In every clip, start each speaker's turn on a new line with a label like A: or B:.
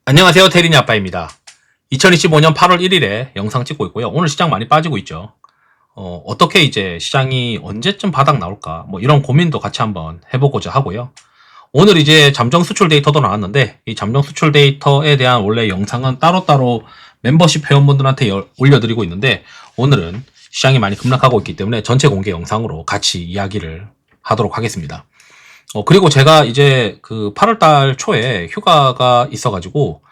A: 안녕하세요. 테린이 아빠입니다. 2025년 8월 1일에 영상 찍고 있고요. 오늘 시장 많이 빠지고 있죠. 어떻게 이제 시장이 언제쯤 바닥 나올까? 뭐 이런 고민도 같이 한번 해보고자 하고요. 오늘 이제 잠정 수출 데이터도 나왔는데 이 잠정 수출 데이터에 대한 원래 영상은 따로따로 멤버십 회원분들한테 올려드리고 있는데 오늘은 시장이 많이 급락하고 있기 때문에 전체 공개 영상으로 같이 이야기를 하도록 하겠습니다. 그리고 제가 이제 그 8월달 초에 휴가가 있어가지고,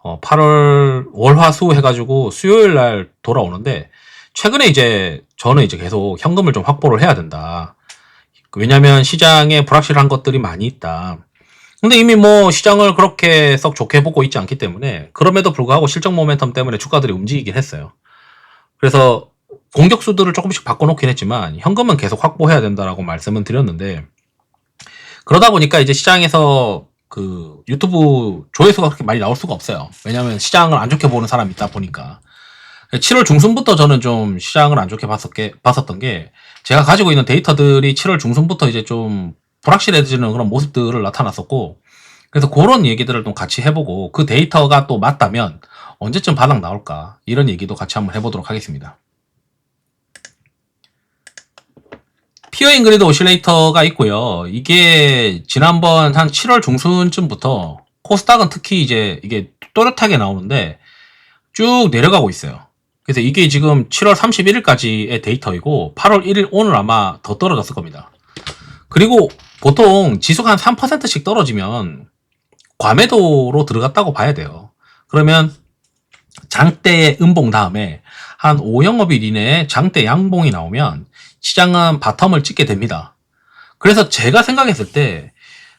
A: 8월 월화수 해가지고 수요일 날 돌아오는데, 최근에 이제 저는 이제 계속 현금을 좀 확보를 해야 된다. 왜냐면 시장에 불확실한 것들이 많이 있다. 근데 이미 뭐 시장을 그렇게 썩 좋게 보고 있지 않기 때문에, 그럼에도 불구하고 실적 모멘텀 때문에 주가들이 움직이긴 했어요. 그래서 공격수들을 조금씩 바꿔놓긴 했지만, 현금은 계속 확보해야 된다라고 말씀은 드렸는데, 그러다 보니까 이제 시장에서 그 유튜브 조회수가 그렇게 많이 나올 수가 없어요. 왜냐하면 시장을 안 좋게 보는 사람이 있다 보니까. 7월 중순부터 저는 좀 시장을 안 좋게 봤었던 게 제가 가지고 있는 데이터들이 7월 중순부터 이제 좀 불확실해지는 그런 모습들을 나타났었고, 그래서 그런 얘기들을 좀 같이 해보고 그 데이터가 또 맞다면 언제쯤 바닥 나올까 이런 얘기도 같이 한번 해보도록 하겠습니다. 피어 잉그리드 오실레이터가 있고요. 이게 지난번 한 7월 중순쯤부터 코스닥은 특히 이제 이게 또렷하게 나오는데 쭉 내려가고 있어요. 그래서 이게 지금 7월 31일까지의 데이터이고 8월 1일 오늘 아마 더 떨어졌을 겁니다. 그리고 보통 지수가 한 3%씩 떨어지면 과매도로 들어갔다고 봐야 돼요. 그러면 장대의 음봉 다음에 한 5영업일 이내에 장대 양봉이 나오면 시장은 바텀을 찍게 됩니다. 그래서 제가 생각했을 때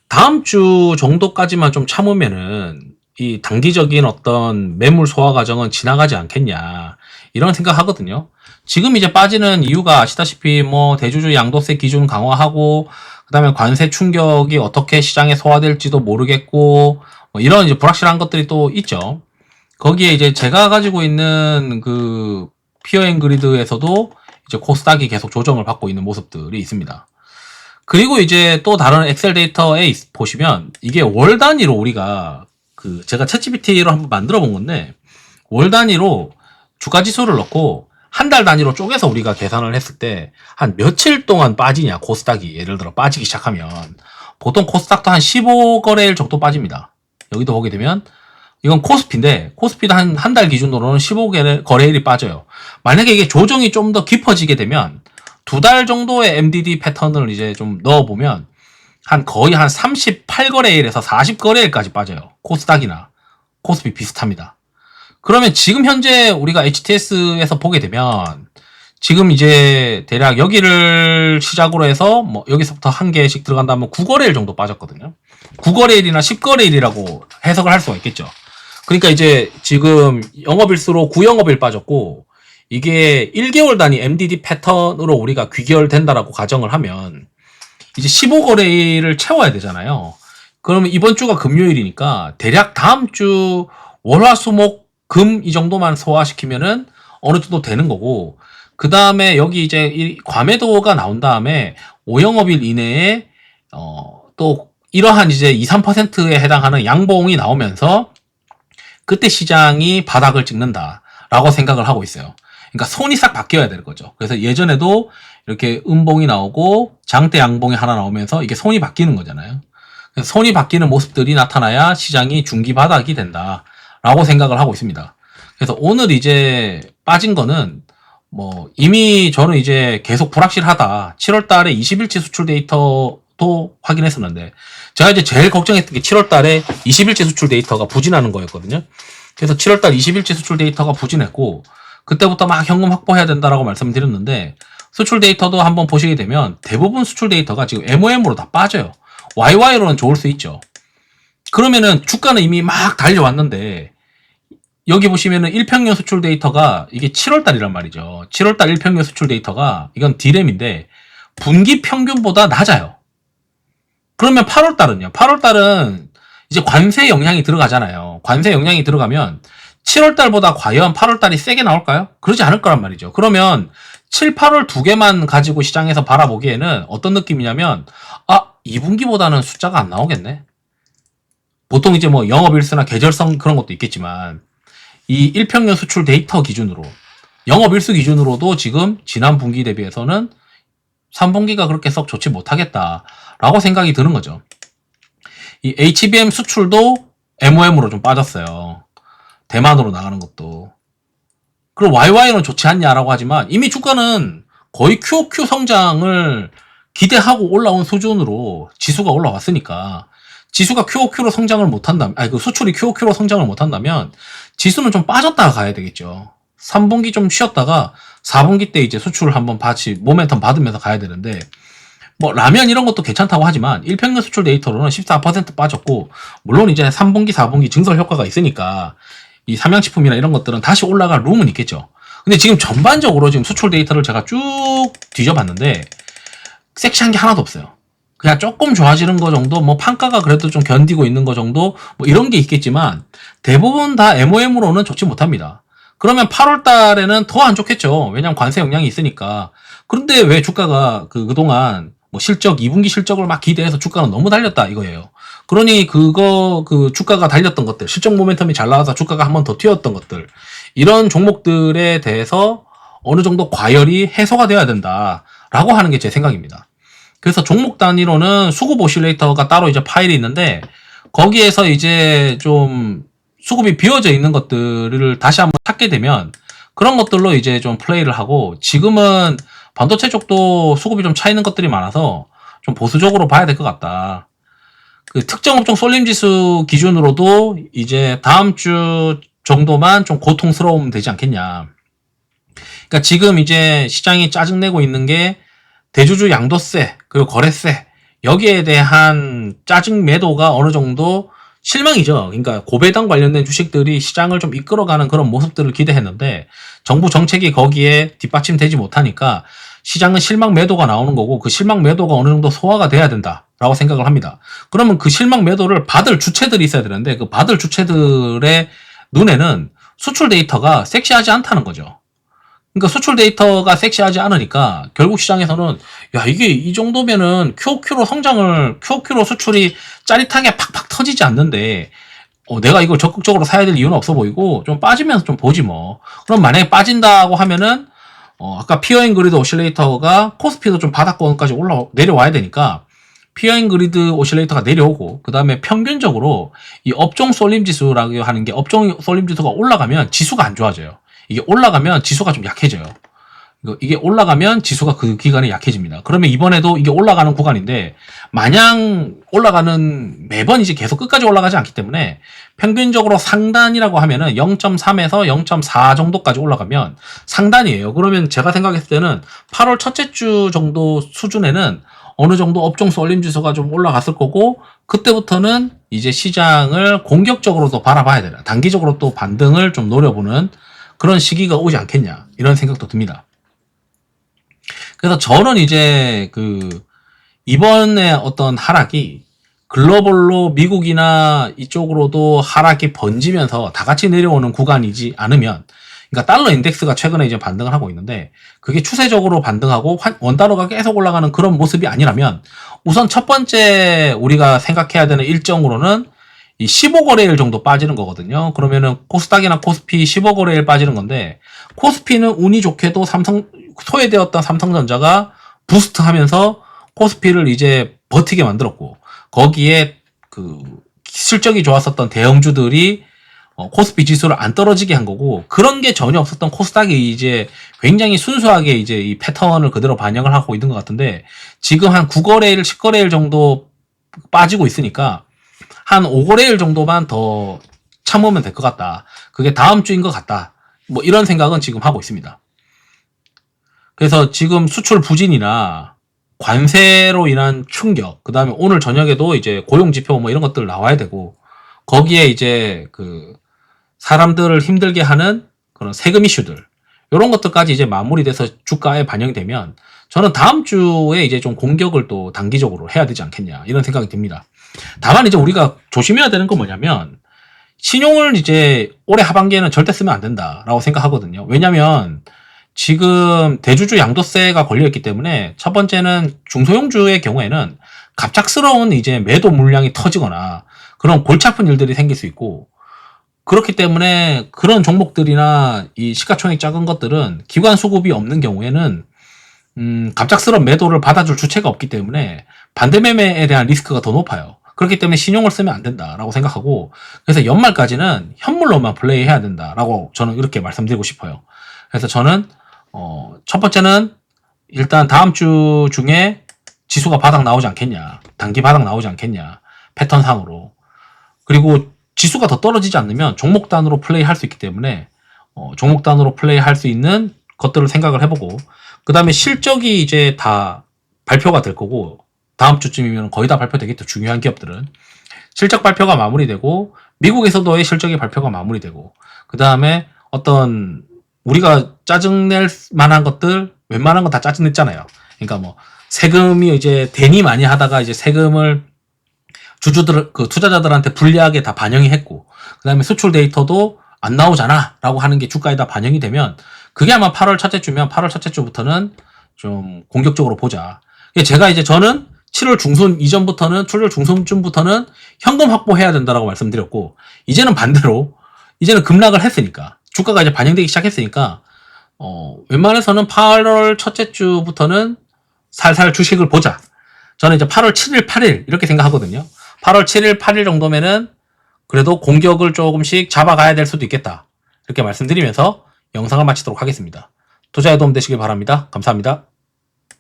A: 다음 주 정도까지만 좀 참으면은 이 단기적인 어떤 매물 소화 과정은 지나가지 않겠냐 이런 생각하거든요. 지금 이제 빠지는 이유가 아시다시피 뭐 대주주 양도세 기준 강화하고 그다음에 관세 충격이 어떻게 시장에 소화될지도 모르겠고 뭐 이런 이제 불확실한 것들이 또 있죠. 거기에 이제 제가 가지고 있는 그 피어 앤 그리드에서도 이제 코스닥이 계속 조정을 받고 있는 모습들이 있습니다. 그리고 이제 또 다른 엑셀 데이터에 보시면 이게 월 단위로 우리가 그 제가 챗GPT로 한번 만들어 본 건데 월 단위로 주가 지수를 넣고 한 달 단위로 쪼개서 우리가 계산을 했을 때 한 며칠 동안 빠지냐 코스닥이 예를 들어 빠지기 시작하면 보통 코스닥도 한 15거래일 정도 빠집니다. 여기도 보게 되면 이건 코스피인데 코스피도 한 달 기준으로는 15거래일이 빠져요. 만약에 이게 조정이 좀 더 깊어지게 되면 두 달 정도의 MDD 패턴을 이제 좀 넣어보면 거의 한 38거래일에서 40거래일까지 빠져요. 코스닥이나 코스피 비슷합니다. 그러면 지금 현재 우리가 HTS에서 보게 되면 지금 이제 대략 여기를 시작으로 해서 뭐 여기서부터 한 개씩 들어간다면 9거래일 정도 빠졌거든요. 9거래일이나 10거래일이라고 해석을 할 수가 있겠죠. 그러니까 이제 지금 영업일수로 9영업일 빠졌고 이게 1개월 단위 MDD 패턴으로 우리가 귀결된다라고 가정을 하면 이제 15거래일을 채워야 되잖아요. 그러면 이번 주가 금요일이니까 대략 다음 주 월화수목 금 이 정도만 소화시키면은 어느 정도 되는 거고 그 다음에 여기 이제 이 과매도가 나온 다음에 5영업일 이내에 또 이러한 이제 2, 3%에 해당하는 양봉이 나오면서 그때 시장이 바닥을 찍는다라고 생각을 하고 있어요. 그러니까 손이 싹 바뀌어야 되는 거죠. 그래서 예전에도 이렇게 음봉이 나오고 장대 양봉이 하나 나오면서 이게 손이 바뀌는 거잖아요. 그래서 손이 바뀌는 모습들이 나타나야 시장이 중기 바닥이 된다라고 생각을 하고 있습니다. 그래서 오늘 이제 빠진 거는 뭐 이미 저는 이제 계속 불확실하다. 7월 달에 20일치 수출 데이터도 확인했었는데 제가 이제 제일 걱정했던 게 7월 달에 20일치 수출 데이터가 부진하는 거였거든요. 그래서 7월 달 20일치 수출 데이터가 부진했고 그때부터 막 현금 확보해야 된다라고 말씀을 드렸는데 수출 데이터도 한번 보시게 되면 대부분 수출 데이터가 지금 MOM으로 다 빠져요. YY로는 좋을 수 있죠. 그러면은 주가는 이미 막 달려왔는데 여기 보시면은 1평균 수출 데이터가 이게 7월 달이란 말이죠. 7월 달 1평균 수출 데이터가 이건 D램인데 분기 평균보다 낮아요. 그러면 8월 달은요? 8월 달은 이제 관세 영향이 들어가잖아요. 관세 영향이 들어가면 7월 달보다 과연 8월 달이 세게 나올까요? 그러지 않을 거란 말이죠. 그러면 7, 8월 두 개만 가지고 시장에서 바라보기에는 어떤 느낌이냐면 2분기보다는 숫자가 안 나오겠네. 보통 이제 뭐 영업일수나 계절성 그런 것도 있겠지만 이 일평년 수출 데이터 기준으로 영업일수 기준으로도 지금 지난 분기 대비해서는 3분기가 그렇게 썩 좋지 못하겠다라고 생각이 드는 거죠. 이 HBM 수출도 MOM으로 좀 빠졌어요. 대만으로 나가는 것도. 그리고 YY는 좋지 않냐라고 하지만 이미 주가는 거의 QOQ 성장을 기대하고 올라온 수준으로 지수가 올라왔으니까 지수가 QOQ로 성장을 못한다면, 그 수출이 QOQ로 성장을 못한다면 지수는 좀 빠졌다가 가야 되겠죠. 3분기 좀 쉬었다가 4분기 때 이제 수출을 한번 같이 모멘텀 받으면서 가야 되는데, 뭐 라면 이런 것도 괜찮다고 하지만 일평균 수출 데이터로는 14% 빠졌고, 물론 이제 3분기, 4분기 증설 효과가 있으니까 이 삼양식품이나 이런 것들은 다시 올라갈 룸은 있겠죠. 근데 지금 전반적으로 지금 수출 데이터를 제가 쭉 뒤져봤는데 섹시한 게 하나도 없어요. 그냥 조금 좋아지는 거 정도, 뭐 판가가 그래도 좀 견디고 있는 거 정도, 뭐 이런 게 있겠지만 대부분 다 MOM으로는 좋지 못합니다. 그러면 8월 달에는 더 안 좋겠죠. 왜냐면 관세 영향이 있으니까. 그런데 왜 주가가 그동안 뭐 실적, 2분기 실적을 막 기대해서 주가는 너무 달렸다 이거예요. 그러니 그 주가가 달렸던 것들, 실적 모멘텀이 잘 나와서 주가가 한 번 더 튀었던 것들, 이런 종목들에 대해서 어느 정도 과열이 해소가 돼야 된다라고 하는 게 제 생각입니다. 그래서 종목 단위로는 수급 오실레이터가 따로 이제 파일이 있는데, 거기에서 이제 좀 수급이 비워져 있는 것들을 다시 한번 찾게 되면 그런 것들로 이제 좀 플레이를 하고, 지금은 반도체 쪽도 수급이 좀 차 있는 것들이 많아서 좀 보수적으로 봐야 될 것 같다. 그 특정 업종 쏠림지수 기준으로도 이제 다음 주 정도만 좀 고통스러우면 되지 않겠냐. 그러니까 지금 이제 시장이 짜증내고 있는 게 대주주 양도세, 그리고 거래세, 여기에 대한 짜증 매도가 어느 정도 실망이죠. 그러니까 고배당 관련된 주식들이 시장을 좀 이끌어가는 그런 모습들을 기대했는데 정부 정책이 거기에 뒷받침되지 못하니까 시장은 실망 매도가 나오는 거고, 그 실망 매도가 어느 정도 소화가 돼야 된다라고 생각을 합니다. 그러면 그 실망 매도를 받을 주체들이 있어야 되는데, 그 받을 주체들의 눈에는 수출 데이터가 섹시하지 않다는 거죠. 그러니까 수출 데이터가 섹시하지 않으니까 결국 시장에서는 야, 이게 이 정도면은 QOQ로 수출이 짜릿하게 팍팍 터지지 않는데 내가 이걸 적극적으로 사야 될 이유는 없어 보이고 좀 빠지면서 좀 보지 뭐. 그럼 만약에 빠진다고 하면은 아까 피어앤 그리드 오실레이터가 코스피도 좀 바닥권까지 내려와야 되니까 피어앤 그리드 오실레이터가 내려오고, 그 다음에 평균적으로 이 업종 쏠림 지수라고 하는 게, 업종 쏠림 지수가 올라가면 지수가 안 좋아져요. 이게 올라가면 지수가 좀 약해져요. 이게 올라가면 지수가 그 기간에 약해집니다. 그러면 이번에도 이게 올라가는 구간인데, 마냥 매번 이제 계속 끝까지 올라가지 않기 때문에 평균적으로 상단이라고 하면은 0.3에서 0.4 정도까지 올라가면 상단이에요. 그러면 제가 생각했을 때는 8월 첫째 주 정도 수준에는 어느 정도 업종 쏠림 지수가 좀 올라갔을 거고, 그때부터는 이제 시장을 공격적으로 또 바라봐야 되나, 단기적으로 또 반등을 좀 노려보는 그런 시기가 오지 않겠냐, 이런 생각도 듭니다. 그래서 저는 이제 이번에 어떤 하락이 글로벌로 미국이나 이쪽으로도 하락이 번지면서 다 같이 내려오는 구간이지 않으면, 그러니까 달러 인덱스가 최근에 이제 반등을 하고 있는데 그게 추세적으로 반등하고 원달러가 계속 올라가는 그런 모습이 아니라면, 우선 첫 번째 우리가 생각해야 되는 일정으로는 이 15거래일 정도 빠지는 거거든요. 그러면은 코스닥이나 코스피 15거래일 빠지는 건데, 코스피는 운이 좋게도 소외되었던 삼성전자가 부스트하면서 코스피를 이제 버티게 만들었고, 거기에 실적이 좋았었던 대형주들이 코스피 지수를 안 떨어지게 한 거고, 그런 게 전혀 없었던 코스닥이 이제 굉장히 순수하게 이제 이 패턴을 그대로 반영을 하고 있는 것 같은데, 지금 한 9거래일, 10거래일 정도 빠지고 있으니까 한 5거래일 정도만 더 참으면 될 것 같다. 그게 다음 주인 것 같다. 뭐 이런 생각은 지금 하고 있습니다. 그래서 지금 수출 부진이나 관세로 인한 충격, 그 다음에 오늘 저녁에도 이제 고용지표 뭐 이런 것들 나와야 되고, 거기에 이제 사람들을 힘들게 하는 그런 세금 이슈들, 이런 것들까지 이제 마무리돼서 주가에 반영이 되면 저는 다음 주에 이제 좀 공격을 또 단기적으로 해야 되지 않겠냐, 이런 생각이 듭니다. 다만 이제 우리가 조심해야 되는 건 뭐냐면, 신용을 이제 올해 하반기에는 절대 쓰면 안 된다라고 생각하거든요. 왜냐면 지금 대주주 양도세가 걸려있기 때문에, 첫 번째는 중소형주의 경우에는 갑작스러운 이제 매도 물량이 터지거나, 그런 골치 아픈 일들이 생길 수 있고, 그렇기 때문에 그런 종목들이나 이 시가총액 작은 것들은 기관 수급이 없는 경우에는 갑작스러운 매도를 받아줄 주체가 없기 때문에 반대 매매에 대한 리스크가 더 높아요. 그렇기 때문에 신용을 쓰면 안 된다라고 생각하고, 그래서 연말까지는 현물로만 플레이해야 된다라고 저는 이렇게 말씀드리고 싶어요. 그래서 저는 첫 번째는 일단 다음 주 중에 지수가 바닥 나오지 않겠냐, 단기 바닥 나오지 않겠냐, 패턴상으로. 그리고 지수가 더 떨어지지 않으면 종목 단으로 플레이할 수 있기 때문에 종목 단으로 플레이할 수 있는 것들을 생각을 해보고, 그 다음에 실적이 이제 다 발표가 될 거고, 다음 주쯤이면 거의 다 발표되겠죠. 중요한 기업들은 실적 발표가 마무리되고, 미국에서도의 실적이 발표가 마무리되고, 그 다음에 어떤 우리가 짜증낼 만한 것들, 웬만한 건 다 짜증냈잖아요. 그러니까 뭐 세금이 이제 대니 많이 하다가 이제 세금을 주주들, 그 투자자들한테 불리하게 다 반영이 했고, 그 다음에 수출 데이터도 안 나오잖아 라고 하는 게 주가에 다 반영이 되면, 그게 아마 8월 첫째 주면 8월 첫째 주부터는 좀 공격적으로 보자. 제가 이제 저는 7월 중순 이전부터는, 7월 중순쯤부터는 현금 확보해야 된다라고 말씀드렸고, 이제는 반대로, 이제는 급락을 했으니까, 주가가 이제 반영되기 시작했으니까, 웬만해서는 8월 첫째 주부터는 살살 주식을 보자. 저는 이제 8월 7일, 8일 이렇게 생각하거든요. 8월 7일, 8일 정도면은 그래도 공격을 조금씩 잡아가야 될 수도 있겠다. 이렇게 말씀드리면서 영상을 마치도록 하겠습니다. 투자에 도움 되시길 바랍니다. 감사합니다.